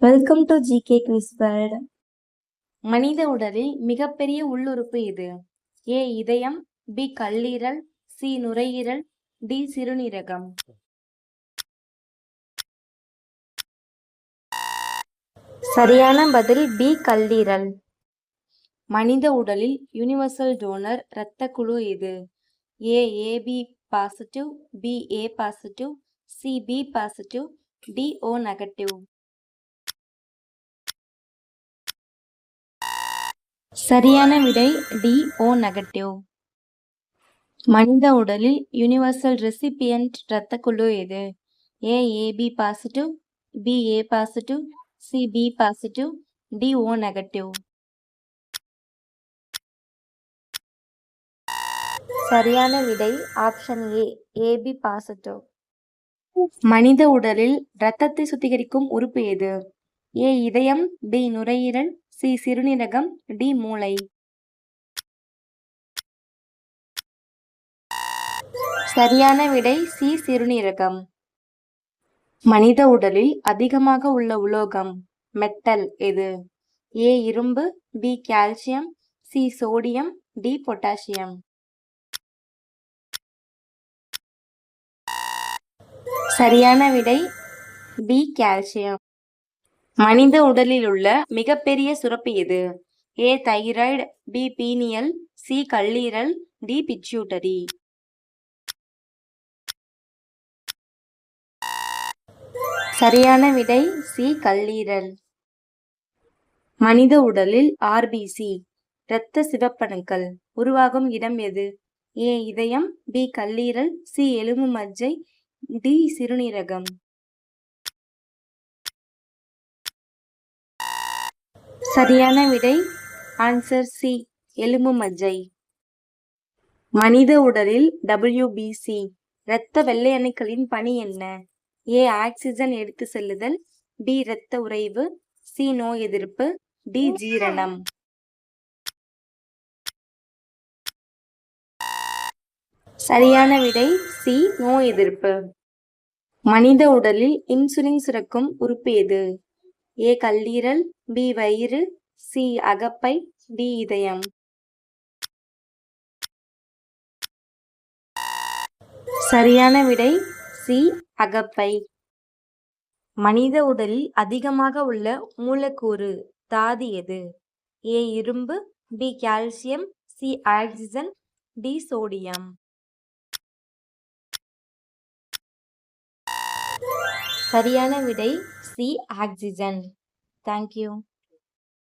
Welcome to GK quiz world. மனித உடலில் மிகப்பெரிய உள்ளுறுப்பு எது? ஏ இதயம், பி கல்லீரல், சி நுரையீரல், டி சிறுநீரகம். சரியான பதில் பி கல்லீரல். மனித உடலில் யூனிவர்சல் டோனர் இரத்த குழு எது? A AB positive, B A positive, C B positive, D O negative. சரியான விடை டி ஓ நெகட்டிவ். மனித உடலில் யூனிவர்சல் ரெசிபியன்ட் இரத்த குழு எது? A AB positive, B A positive, C B positive, D O negative. சரியான விடை ஆப்ஷன் ஏ ஏபி பாசிட்டிவ். மனித உடலில் இரத்தத்தை சுத்திகரிக்கும் உறுப்பு எது? ஏ இதயம், பி நுரையீரல், சி சிறுநீரகம், டி மூளை. சரியான விடை சி சிறுநீரகம். மனித உடலில் அதிகமாக உள்ள உலோகம் மெட்டல் எது? ஏ இரும்பு, B calcium, C sodium, D potassium. சரியான விடை பி கால்சியம். மனித உடலில் உள்ள மிகப்பெரிய சுரப்பி எது? ஏ தைராய்டு, பி பீனியல், சி கல்லீரல், டி பிட்யூட்டரி. சரியான விடை சி கல்லீரல். மனித உடலில் ஆர்பிசி இரத்த சிவப்பணுக்கள் உருவாகும் இடம் எது? ஏ இதயம், பி கல்லீரல், சி எலும்பு மஜ்ஜை, டி சிறுநீரகம். சரியான விடை ஆன்சர் சி எலும்பு மஜ்ஜை. மனித உடலில் WBC இரத்த வெள்ளை அணுக்களின் பணி என்ன? ஏ ஆக்சிஜன் எடுத்து செல்லுதல், பி இரத்த உறைவு, சி நோய் எதிர்ப்பு, டி ஜீரணம். சரியான விடை சி நோய் எதிர்ப்பு. மனித உடலில் இன்சுலின் சுரக்கும் உறுப்பு எது? ஏ கல்லீரல், பி வயிறு, சி அகப்பை, டி இதயம். சரியான விடை சி அகப்பை. மனித உடலில் அதிகமாக உள்ள மூலக்கூறு தாது எது? ஏ இரும்பு, B calcium, C oxygen, D sodium. சரியான விடை சி ஆக்சிஜன். தேங்க்யூ.